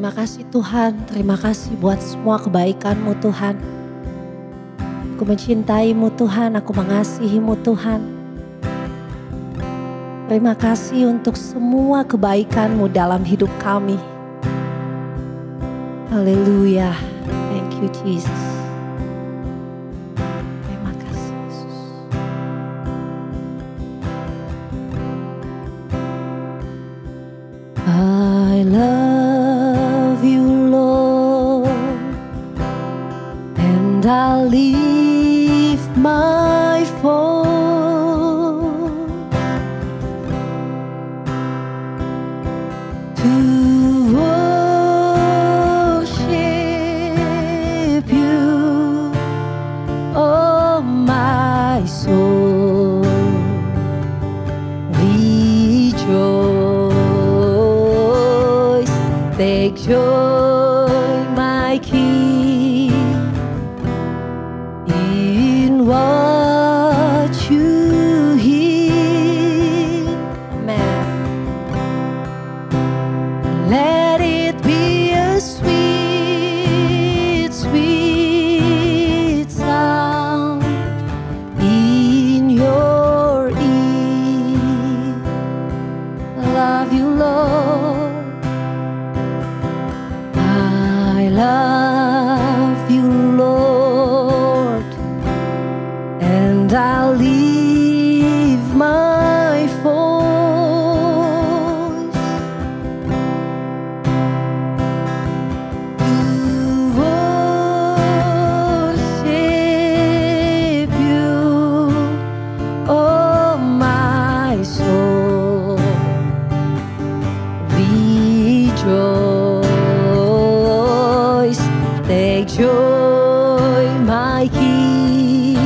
Terima kasih Tuhan, terima kasih buat semua kebaikan-Mu Tuhan. Aku mencintai-Mu Tuhan, aku mengasihi-Mu Tuhan. Terima kasih untuk semua kebaikan-Mu dalam hidup kami. Haleluya, thank you Jesus. Terima kasih Yesus. I love you Lord, and I'll lift my voice to worship you, oh my soul, rejoice, take joy, my King, in what you hear. Amen. Let it be a sweet, sweet sound in your ear. I love you, Lord. I love you, Lord, and I'll leave my voice to worship you, oh my soul, rejoice, take joy, my King,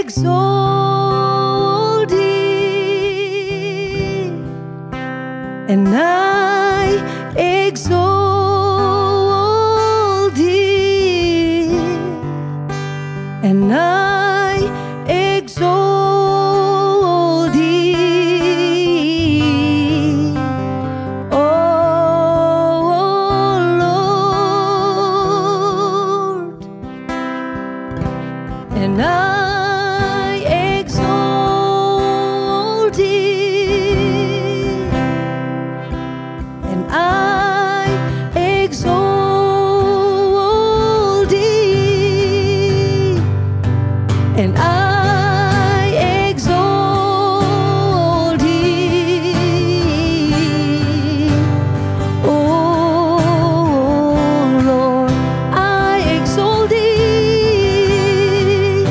exalt thee, and I exalt thee, and I exalt thee, oh Lord, and I exalt thee, and I exalt thee, and I exalt thee, oh Lord, I exalt thee,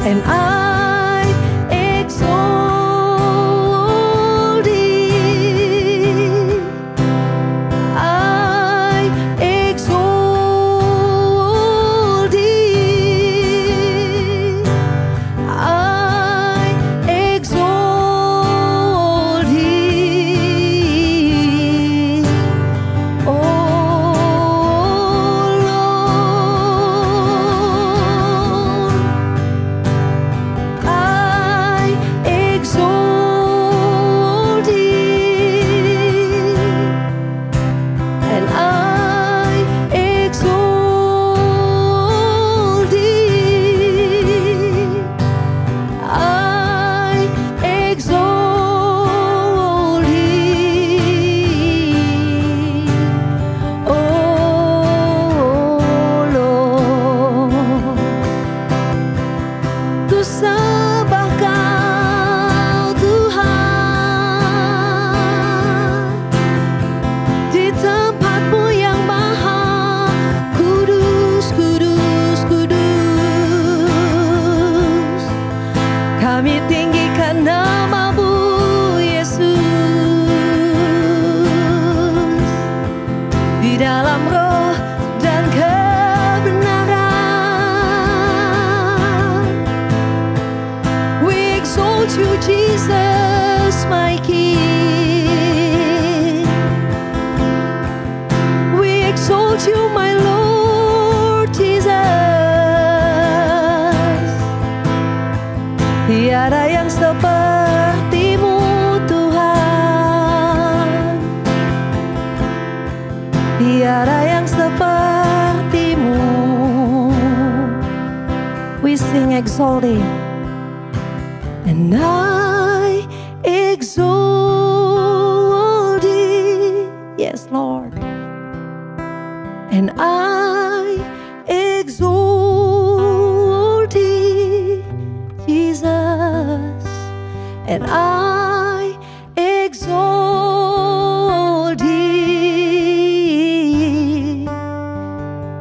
and I exalt thee, I exalt thee, I exalt thee, oh Lord, I exalt thee, and I exalt thee, I exalt thee, oh Lord. Ku sembah Kau Tuhan di tempat-Mu yang maha kudus, kudus, kudus. Kami tinggikan nama-Mu Yesus, di dalam roh dan kebenaran. We exalt you, Jesus, my King. We exalt you, my Lord Jesus. Tiada yang seperti-Mu, Tuhan. Tiada yang seperti-Mu. We sing exalting, and I exalt thee, yes Lord, and I exalt thee, Jesus, and I exalt thee,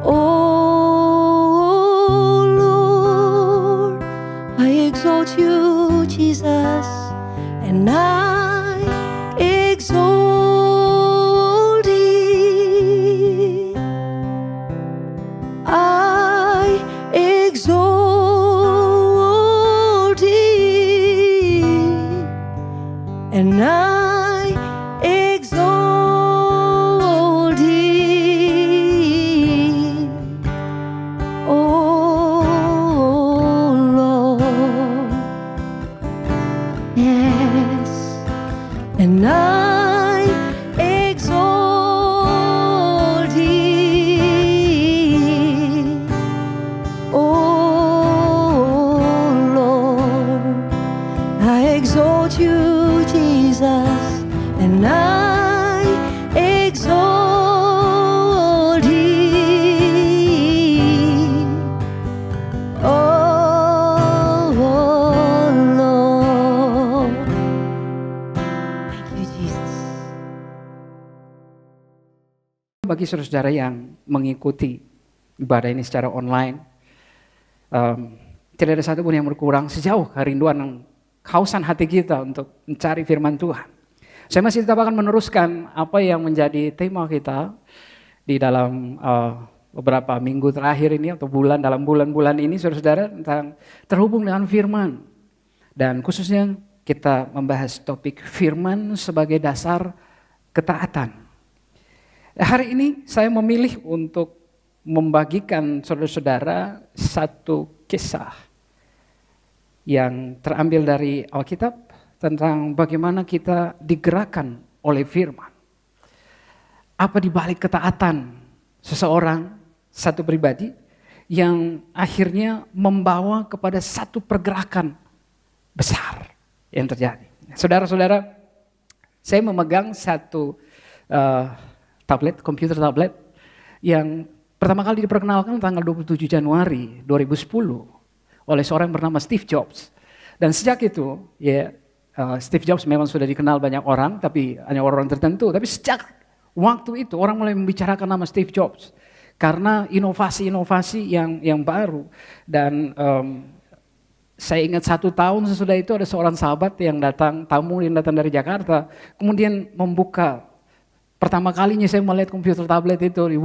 oh Lord, I exalt you, Jesus, and I exalt thee, I exalt thee, and I exalt thee, oh Lord, yes, and I exalt thee, oh Lord, I exalt you, Jesus, and I exalt thee, oh Lord. Thank you, Jesus. Bagi saudara-saudara yang mengikuti ibadah ini secara online, tidak ada satupun yang berkurang sejauh kerinduan dan kehausan hati kita untuk mencari firman Tuhan. Saya masih tetap akan meneruskan apa yang menjadi tema kita di dalam beberapa minggu terakhir ini atau dalam bulan-bulan ini saudara-saudara tentang terhubung dengan firman. Dan khususnya kita membahas topik firman sebagai dasar ketaatan. Hari ini saya memilih untuk membagikan saudara-saudara satu kisah yang terambil dari Alkitab tentang bagaimana kita digerakkan oleh firman. Apa dibalik ketaatan seseorang, satu pribadi yang akhirnya membawa kepada satu pergerakan besar yang terjadi. Saudara-saudara, saya memegang satu komputer tablet yang pertama kali diperkenalkan tanggal 27 Januari 2010 oleh seorang bernama Steve Jobs. Dan sejak itu, Steve Jobs memang sudah dikenal banyak orang, tapi hanya orang tertentu. Tapi sejak waktu itu orang mulai membicarakan nama Steve Jobs karena inovasi-inovasi yang baru. Dan saya ingat 1 tahun sesudah itu ada seorang sahabat tamu yang datang dari Jakarta, kemudian membuka. Pertama kalinya saya melihat komputer tablet itu dia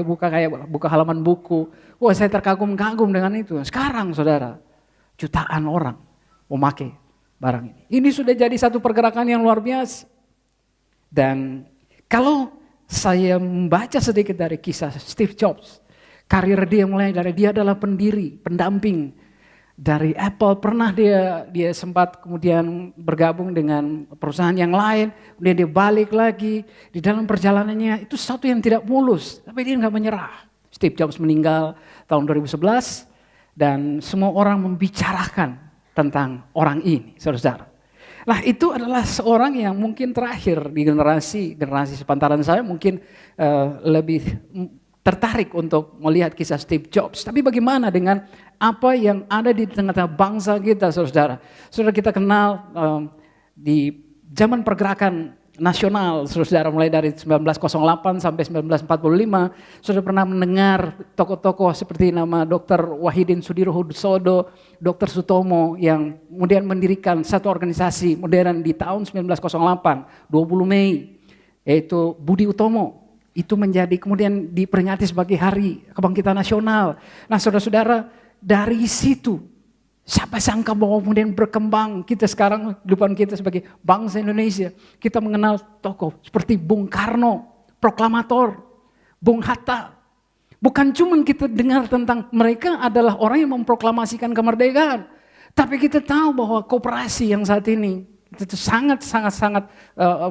buka kayak buka halaman buku. Wah, saya terkagum-kagum dengan itu. Sekarang saudara, jutaan orang memakai barang ini. Ini sudah jadi satu pergerakan yang luar biasa. Dan kalau saya membaca sedikit dari kisah Steve Jobs, karir dia mulai dari dia adalah pendiri, pendamping dari Apple. Pernah dia sempat kemudian bergabung dengan perusahaan yang lain, kemudian dia balik lagi. Di dalam perjalanannya itu sesuatu yang tidak mulus, tapi dia nggak menyerah. Steve Jobs meninggal tahun 2011 dan semua orang membicarakan tentang orang ini, saudara-saudara. Nah, itu adalah seorang yang mungkin terakhir di generasi sepantaran saya mungkin lebih tertarik untuk melihat kisah Steve Jobs. Tapi bagaimana dengan apa yang ada di tengah-tengah bangsa kita, saudara-saudara? Saudara, kita kenal di zaman pergerakan nasional, saudara-saudara, mulai dari 1908 sampai 1945, saudara pernah mendengar tokoh-tokoh seperti nama Dr. Wahidin Sudirohusodo, Dr. Sutomo yang kemudian mendirikan satu organisasi modern di tahun 1908, 20 Mei, yaitu Budi Utomo. Itu menjadi kemudian diperingati sebagai Hari Kebangkitan Nasional. Nah, saudara-saudara, dari situ siapa sangka bahwa kemudian berkembang kita sekarang kehidupan kita sebagai bangsa Indonesia. Kita mengenal tokoh seperti Bung Karno, proklamator, Bung Hatta. Bukan cuma kita dengar tentang mereka adalah orang yang memproklamasikan kemerdekaan. Tapi kita tahu bahwa koperasi yang saat ini itu sangat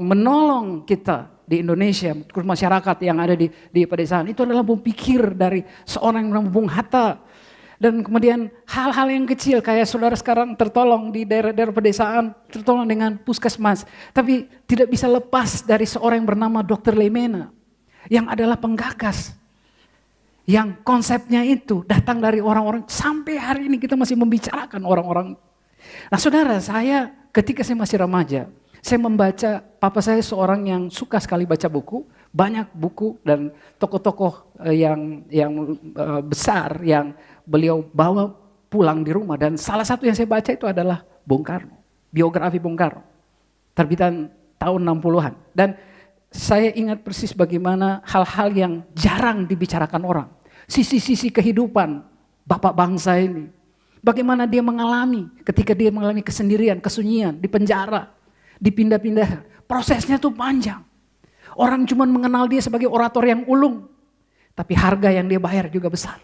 menolong kita di Indonesia, masyarakat yang ada di pedesaan. Itu adalah pikir dari seorang yang bernama Bung Hatta. Dan kemudian hal-hal yang kecil kayak saudara sekarang tertolong di daerah-daerah pedesaan, tertolong dengan puskesmas. Tapi tidak bisa lepas dari seorang yang bernama Dr. Lemena, yang adalah penggagas. Yang konsepnya itu datang dari orang-orang, sampai hari ini kita masih membicarakan orang-orang. Nah, saudara, ketika saya masih remaja, saya membaca, papa saya seorang yang suka sekali baca buku, banyak buku dan tokoh-tokoh yang besar yang beliau bawa pulang di rumah. Dan salah satu yang saya baca itu adalah Bung Karno, biografi Bung Karno, terbitan tahun 60-an. Dan saya ingat persis bagaimana hal-hal yang jarang dibicarakan orang. Sisi-sisi kehidupan bapak bangsa ini. Bagaimana dia ketika dia mengalami kesendirian, kesunyian, di penjara, dipindah-pindah. Prosesnya tuh panjang. Orang cuma mengenal dia sebagai orator yang ulung. Tapi harga yang dia bayar juga besar.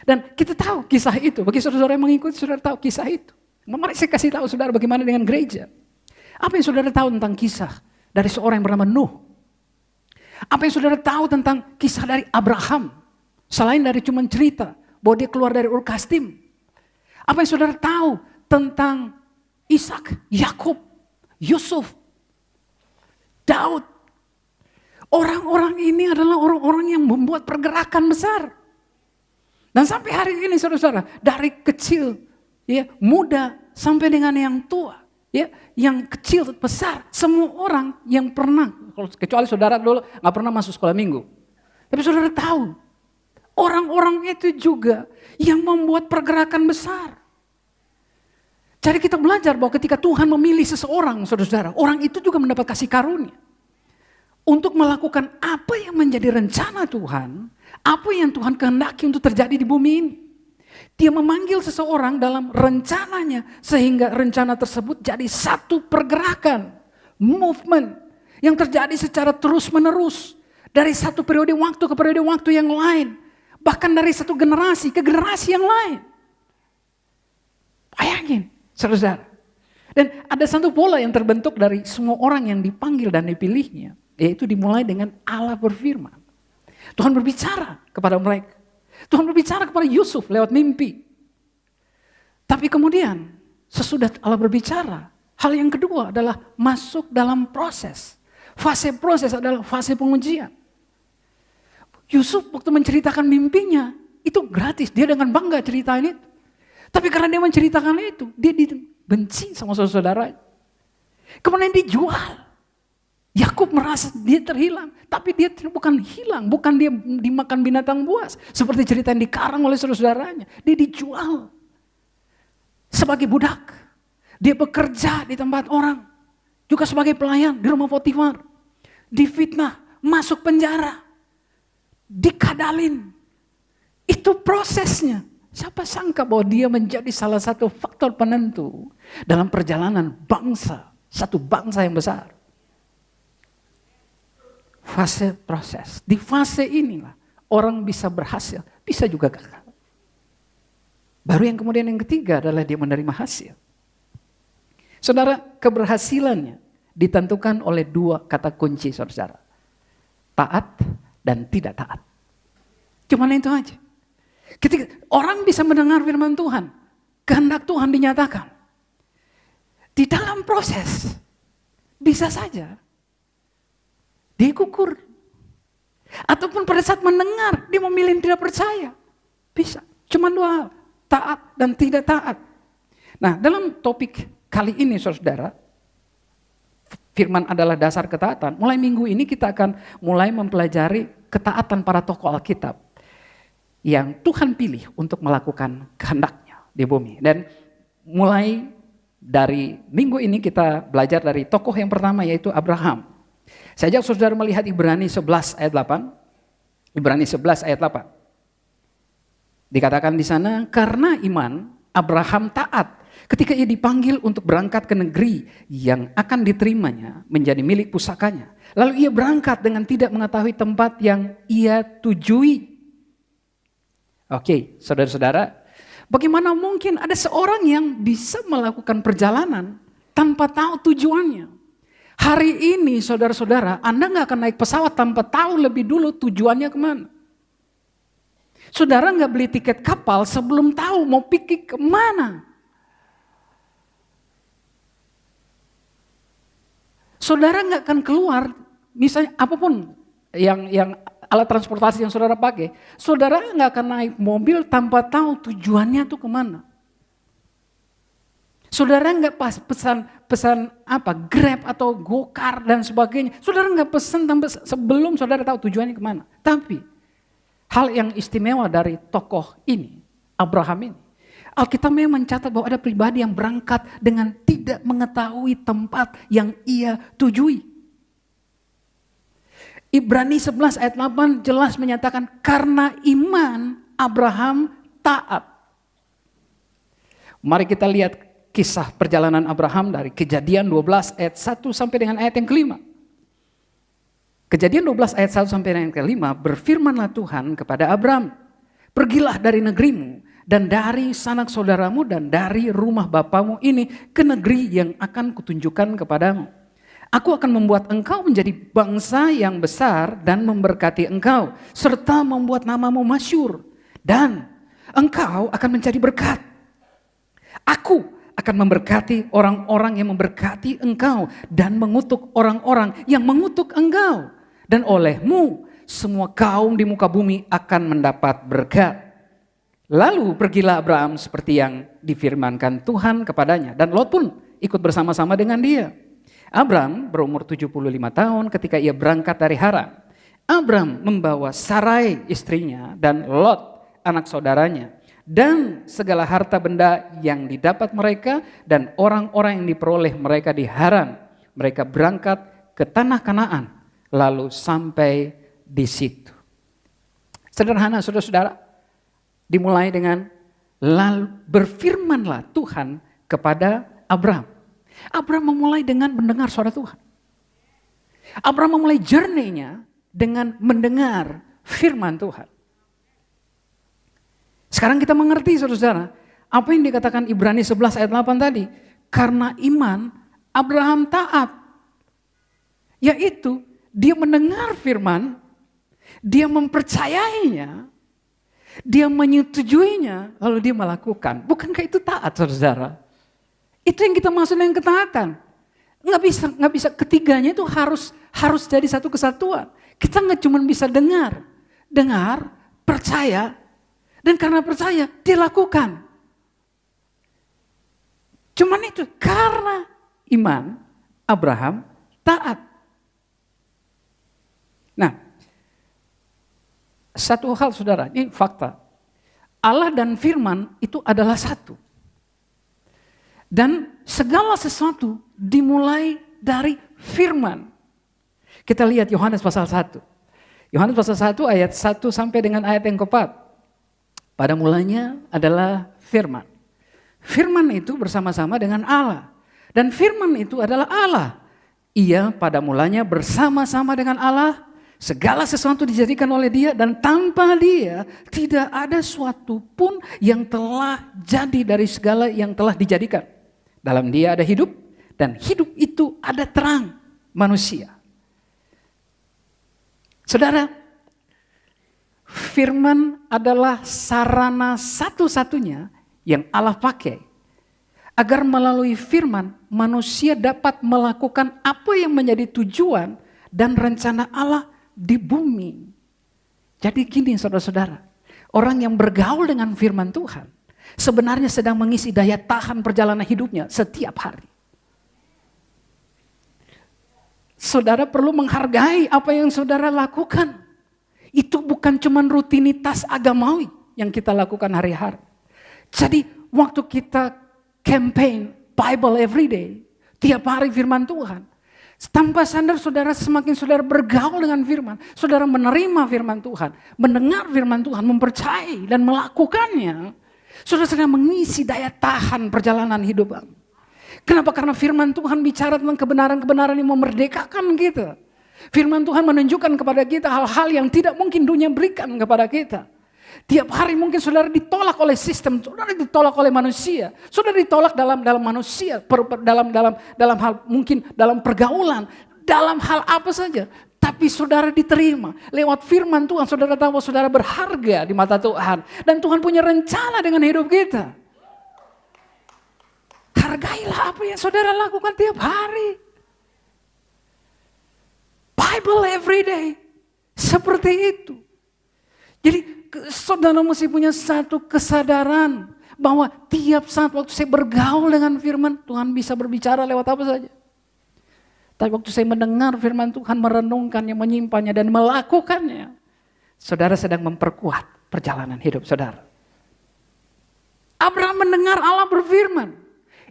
Dan kita tahu kisah itu. Bagi saudara yang mengikuti, saudara tahu kisah itu. Mari saya kasih tahu saudara bagaimana dengan gereja. Apa yang saudara tahu tentang kisah dari seorang yang bernama Nuh? Apa yang saudara tahu tentang kisah dari Abraham? Selain dari cuma cerita bahwa dia keluar dari Ur Kasdim. Apa yang saudara tahu tentang Ishak, Yakub, Yusuf, Daud? Orang-orang ini adalah orang-orang yang membuat pergerakan besar. Dan sampai hari ini saudara-saudara, dari kecil, ya, muda sampai dengan yang tua, ya, yang kecil besar, semua orang yang pernah, kecuali saudara dulu nggak pernah masuk sekolah minggu, tapi saudara tahu, orang-orang itu juga yang membuat pergerakan besar. Jadi kita belajar bahwa ketika Tuhan memilih seseorang, saudara-saudara, orang itu juga mendapat kasih karunia. untuk melakukan apa yang menjadi rencana Tuhan, apa yang Tuhan kehendaki untuk terjadi di bumi ini. Dia memanggil seseorang dalam rencananya sehingga rencana tersebut jadi satu pergerakan, movement yang terjadi secara terus-menerus dari satu periode waktu ke periode waktu yang lain, bahkan dari satu generasi ke generasi yang lain. Bayangin, saudara. Dan ada satu pola yang terbentuk dari semua orang yang dipanggil dan dipilihnya, yaitu dimulai dengan Allah berfirman. Tuhan berbicara kepada mereka. Tuhan berbicara kepada Yusuf lewat mimpi. Tapi kemudian sesudah Allah berbicara, hal yang kedua adalah masuk dalam proses. Fase proses adalah fase pengujian. Yusuf waktu menceritakan mimpinya, itu gratis. Dia dengan bangga ceritain itu. Tapi karena dia menceritakan itu, dia dibenci sama saudara-saudara. Kemudian dijual. Yakub merasa dia terhilang, tapi dia bukan hilang, bukan dia dimakan binatang buas. Seperti cerita yang dikarang oleh saudara-saudaranya. Dia dijual sebagai budak. Dia bekerja di tempat orang. Juga sebagai pelayan di rumah Potifar. Difitnah, masuk penjara. Dikadalin. Itu prosesnya. Siapa sangka bahwa dia menjadi salah satu faktor penentu dalam perjalanan bangsa. Satu bangsa yang besar. Fase proses. Di fase inilah orang bisa berhasil, bisa juga gagal. Baru yang kemudian yang ketiga adalah dia menerima hasil. Saudara, keberhasilannya ditentukan oleh dua kata kunci, saudara. Taat dan tidak taat. Cuma itu aja. Ketika orang bisa mendengar firman Tuhan, kehendak Tuhan dinyatakan. Di dalam proses, bisa saja dia gugur. Ataupun pada saat mendengar, dia memilih tidak percaya. Bisa. Cuma dua hal. Taat dan tidak taat. Nah, dalam topik kali ini, saudara, firman adalah dasar ketaatan. Mulai minggu ini kita akan mulai mempelajari ketaatan para tokoh Alkitab yang Tuhan pilih untuk melakukan kehendaknya di bumi. Dan mulai dari minggu ini kita belajar dari tokoh yang pertama, yaitu Abraham. Saya ajak saudara melihat Ibrani 11 ayat 8. Ibrani 11 ayat 8. Dikatakan di sana, karena iman Abraham taat ketika ia dipanggil untuk berangkat ke negeri yang akan diterimanya menjadi milik pusakanya. Lalu ia berangkat dengan tidak mengetahui tempat yang ia tujui. Oke, saudara-saudara, bagaimana mungkin ada seorang yang bisa melakukan perjalanan tanpa tahu tujuannya? Hari ini saudara-saudara, Anda gak akan naik pesawat tanpa tahu lebih dulu tujuannya kemana. Saudara gak beli tiket kapal sebelum tahu mau pergi kemana. Saudara gak akan keluar, misalnya apapun yang alat transportasi yang saudara pakai, saudara gak akan naik mobil tanpa tahu tujuannya tuh kemana. Saudara nggak pesan apa Grab atau Gokar dan sebagainya. Saudara nggak pesan sebelum saudara tahu tujuannya kemana. Tapi hal yang istimewa dari tokoh ini, Abraham ini, Alkitab memang mencatat bahwa ada pribadi yang berangkat dengan tidak mengetahui tempat yang ia tujui. Ibrani 11 ayat 8 jelas menyatakan karena iman Abraham taat. Mari kita lihat kisah perjalanan Abraham dari Kejadian 12 ayat 1 sampai dengan ayat yang kelima. Kejadian 12 ayat 1 sampai dengan yang kelima, berfirmanlah Tuhan kepada Abram, pergilah dari negerimu dan dari sanak saudaramu dan dari rumah bapamu ini ke negeri yang akan kutunjukkan kepadamu. Aku akan membuat engkau menjadi bangsa yang besar dan memberkati engkau, serta membuat namamu masyhur, dan engkau akan menjadi berkat. Aku akan memberkati orang-orang yang memberkati engkau dan mengutuk orang-orang yang mengutuk engkau. Dan olehmu semua kaum di muka bumi akan mendapat berkat. Lalu pergilah Abraham seperti yang difirmankan Tuhan kepadanya. Dan Lot pun ikut bersama-sama dengan dia. Abram berumur 75 tahun ketika ia berangkat dari Haran. Abram membawa Sarai istrinya dan Lot anak saudaranya. Dan segala harta benda yang didapat mereka dan orang-orang yang diperoleh mereka di Haran. Mereka berangkat ke tanah Kanaan. lalu sampai di situ. Sederhana saudara-saudara, dimulai dengan lalu berfirmanlah Tuhan kepada Abraham. Abraham memulai dengan mendengar suara Tuhan. Abraham memulai journey-nya dengan mendengar firman Tuhan. Sekarang kita mengerti saudara-saudara, apa yang dikatakan Ibrani 11 ayat 8 tadi. Karena iman Abraham taat. Yaitu dia mendengar firman, dia mempercayainya, dia menyetujuinya, lalu dia melakukan. Bukankah itu taat saudara? Itu yang kita maksud dengan ketaatan. Nggak bisa ketiganya itu harus jadi satu kesatuan. Kita nggak cuma bisa dengar, percaya, dan karena percaya dia lakukan. Cuman itu karena iman Abraham taat. Nah, satu hal saudara, ini fakta. Allah dan firman itu adalah satu. Dan segala sesuatu dimulai dari firman. Kita lihat Yohanes pasal 1. Yohanes pasal 1 ayat 1 sampai dengan ayat yang keempat. Pada mulanya adalah firman. Firman itu bersama-sama dengan Allah. Dan firman itu adalah Allah. Ia pada mulanya bersama-sama dengan Allah. Segala sesuatu dijadikan oleh dia. Dan tanpa dia tidak ada suatu pun yang telah jadi dari segala yang telah dijadikan. Dalam dia ada hidup. Dan hidup itu ada terang manusia. Saudara, firman adalah sarana satu-satunya yang Allah pakai agar melalui firman manusia dapat melakukan apa yang menjadi tujuan dan rencana Allah di bumi. Jadi gini saudara-saudara, orang yang bergaul dengan firman Tuhan sebenarnya sedang mengisi daya tahan perjalanan hidupnya setiap hari. Saudara perlu menghargai apa yang saudara lakukan. Itu bukan cuma rutinitas agamawi yang kita lakukan hari-hari. Jadi waktu kita campaign Bible every day, tiap hari firman Tuhan. Tanpa sadar saudara semakin saudara bergaul dengan firman, saudara menerima firman Tuhan, mendengar firman Tuhan, mempercayai dan melakukannya. Saudara sedang mengisi daya tahan perjalanan hidup. Kenapa? Karena firman Tuhan bicara tentang kebenaran-kebenaran yang memerdekakan kita. Firman Tuhan menunjukkan kepada kita hal-hal yang tidak mungkin dunia berikan kepada kita. Tiap hari mungkin saudara ditolak oleh sistem, saudara ditolak oleh manusia, saudara ditolak dalam manusia, dalam hal mungkin dalam pergaulan, dalam hal apa saja. Tapi saudara diterima lewat firman Tuhan. Saudara tahu bahwa saudara berharga di mata Tuhan dan Tuhan punya rencana dengan hidup kita. Hargailah apa yang saudara lakukan tiap hari. Bible every day. Seperti itu. Jadi saudara mesti punya satu kesadaran bahwa tiap saat waktu saya bergaul dengan firman, Tuhan bisa berbicara lewat apa saja. Tapi waktu saya mendengar firman Tuhan, merenungkannya, menyimpannya dan melakukannya, saudara sedang memperkuat perjalanan hidup saudara. Abraham mendengar Allah berfirman.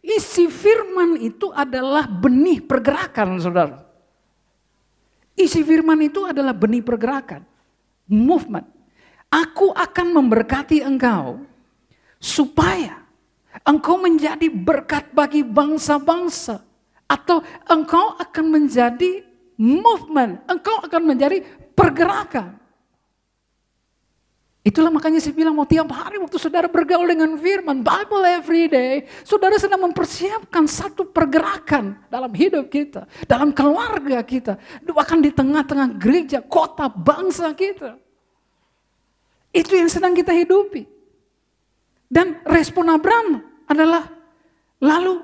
Isi firman itu adalah benih pergerakan saudara. Isi firman itu adalah benih pergerakan. Movement. Aku akan memberkati engkau supaya engkau menjadi berkat bagi bangsa-bangsa. Atau engkau akan menjadi movement. Engkau akan menjadi pergerakan. Itulah makanya saya bilang mau tiap hari waktu saudara bergaul dengan firman, Bible every day, saudara sedang mempersiapkan satu pergerakan dalam hidup kita, dalam keluarga kita, bahkan di tengah-tengah gereja, kota, bangsa kita. Itu yang sedang kita hidupi. Dan respon Abraham adalah, lalu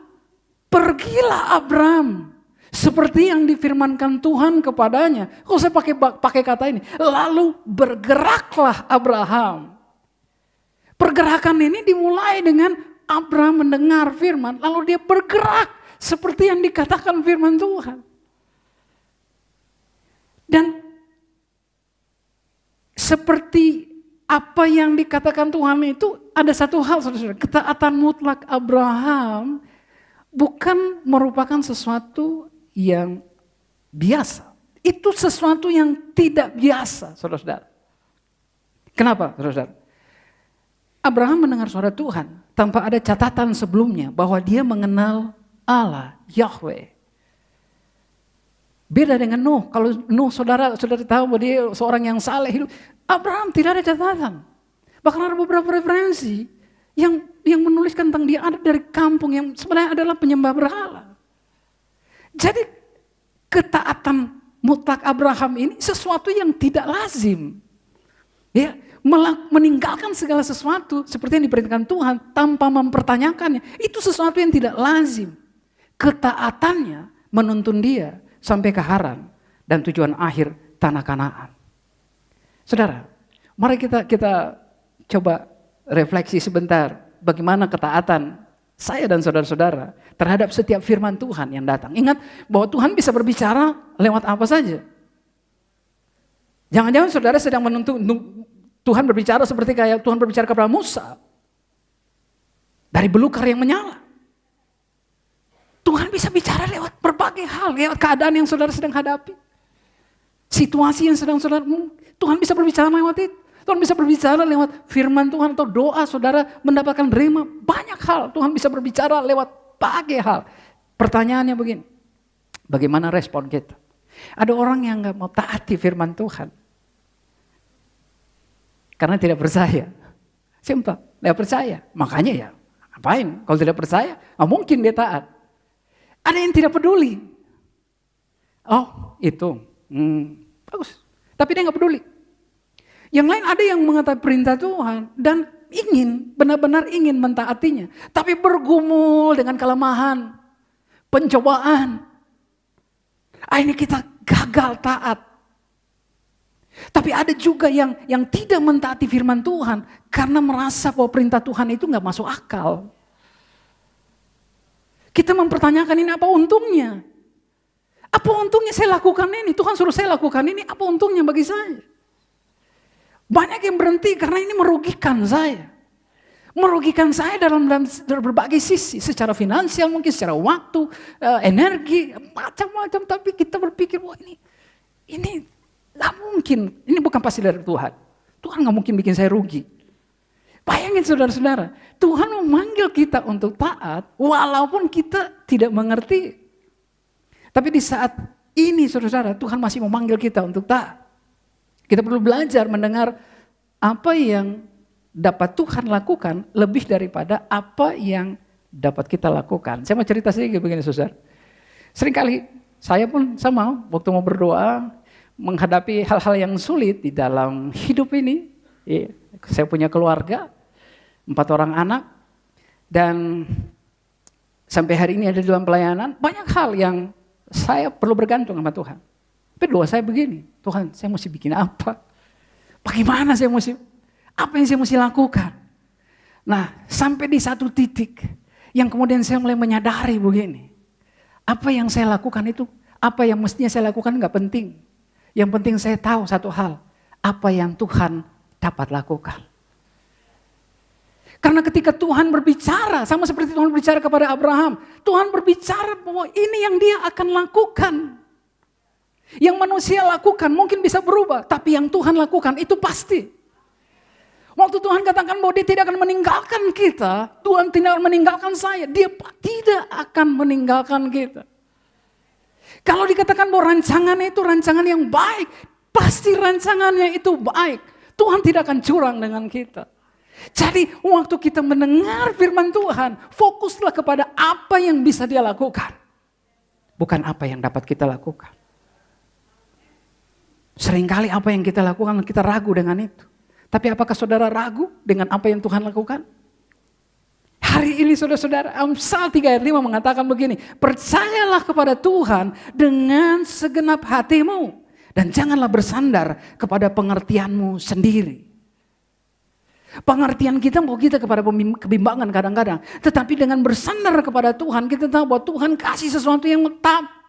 pergilah Abraham. Seperti yang difirmankan Tuhan kepadanya. Kok saya pakai kata ini? Lalu bergeraklah Abraham. Pergerakan ini dimulai dengan Abraham mendengar firman. Lalu dia bergerak seperti yang dikatakan firman Tuhan. Dan seperti apa yang dikatakan Tuhan itu ada satu hal saudara. Ketaatan mutlak Abraham bukan merupakan sesuatu yang biasa. Itu sesuatu yang tidak biasa, saudara-saudara. Kenapa, saudara-saudara? Abraham mendengar suara Tuhan tanpa ada catatan sebelumnya bahwa dia mengenal Allah, Yahweh. Beda dengan Nuh. Kalau Nuh saudara tahu bahwa dia seorang yang saleh hidup. Abraham tidak ada catatan. Bahkan ada beberapa referensi yang menuliskan tentang dia ada dari kampung yang sebenarnya adalah penyembah berhala. Jadi ketaatan mutlak Abraham ini sesuatu yang tidak lazim. Ya, meninggalkan segala sesuatu seperti yang diperintahkan Tuhan tanpa mempertanyakannya. Itu sesuatu yang tidak lazim. Ketaatannya menuntun dia sampai ke Haran dan tujuan akhir tanah Kanaan. Saudara, mari kita coba refleksi sebentar bagaimana ketaatan saya dan saudara-saudara terhadap setiap firman Tuhan yang datang. Ingat bahwa Tuhan bisa berbicara lewat apa saja. Jangan-jangan saudara sedang menuntut Tuhan berbicara seperti kayak Tuhan berbicara kepada Musa. Dari belukar yang menyala. Tuhan bisa bicara lewat berbagai hal, lewat keadaan yang saudara sedang hadapi. Situasi yang sedang saudara, Tuhan bisa berbicara lewat itu. Tuhan bisa berbicara lewat firman Tuhan atau doa saudara mendapatkan rema. Banyak hal Tuhan bisa berbicara lewat berbagai hal. Pertanyaannya begini, bagaimana respon kita? Ada orang yang gak mau taati firman Tuhan. Karena tidak percaya. Simpel, tidak percaya. Makanya ya, ngapain? Kalau tidak percaya, mungkin dia taat. Ada yang tidak peduli. Oh, itu. Bagus. Tapi dia gak peduli. Yang lain ada yang mengetahui perintah Tuhan dan benar-benar ingin mentaatinya. Tapi bergumul dengan kelemahan, pencobaan. Akhirnya kita gagal taat. Tapi ada juga yang tidak mentaati firman Tuhan karena merasa bahwa perintah Tuhan itu gak masuk akal. Kita mempertanyakan ini apa untungnya? Apa untungnya saya lakukan ini? Tuhan suruh saya lakukan ini, apa untungnya bagi saya? Banyak yang berhenti karena ini merugikan saya. Merugikan saya dalam berbagai sisi. Secara finansial mungkin, secara waktu, energi, macam-macam. Tapi kita berpikir, wah ini gak mungkin. Ini bukan pasti dari Tuhan. Tuhan gak mungkin bikin saya rugi. Bayangin saudara-saudara, Tuhan memanggil kita untuk taat walaupun kita tidak mengerti. Tapi di saat ini saudara-saudara, Tuhan masih memanggil kita untuk taat. Kita perlu belajar mendengar apa yang dapat Tuhan lakukan lebih daripada apa yang dapat kita lakukan. Saya mau cerita sedikit begini saudara. Seringkali saya pun sama waktu mau berdoa menghadapi hal-hal yang sulit di dalam hidup ini. Saya punya keluarga, 4 orang anak dan sampai hari ini ada dalam pelayanan. Banyak hal yang saya perlu bergantung sama Tuhan. Tapi doa saya begini, Tuhan saya mesti bikin apa? Bagaimana apa yang saya mesti lakukan? Nah sampai di satu titik yang kemudian saya mulai menyadari begini. Apa yang saya lakukan itu, apa yang mestinya saya lakukan gak penting. Yang penting saya tahu satu hal, apa yang Tuhan dapat lakukan. Karena ketika Tuhan berbicara, sama seperti Tuhan berbicara kepada Abraham. Tuhan berbicara bahwa ini yang dia akan lakukan. Yang manusia lakukan mungkin bisa berubah, tapi yang Tuhan lakukan itu pasti. Waktu Tuhan katakan bahwa dia tidak akan meninggalkan kita, Tuhan tidak akan meninggalkan saya, dia tidak akan meninggalkan kita. Kalau dikatakan bahwa rancangannya itu rancangan yang baik, pasti rancangannya itu baik. Tuhan tidak akan curang dengan kita. Jadi waktu kita mendengar firman Tuhan, fokuslah kepada apa yang bisa dia lakukan. Bukan apa yang dapat kita lakukan. Seringkali apa yang kita lakukan, kita ragu dengan itu. Tapi apakah saudara ragu dengan apa yang Tuhan lakukan? Hari ini saudara-saudara, Amsal 3 ayat 5 mengatakan begini. Percayalah kepada Tuhan dengan segenap hatimu. Dan janganlah bersandar kepada pengertianmu sendiri. Pengertian kita bahwa kita kepada kebimbangan kadang-kadang. Tetapi dengan bersandar kepada Tuhan, kita tahu bahwa Tuhan kasih sesuatu yang tetap.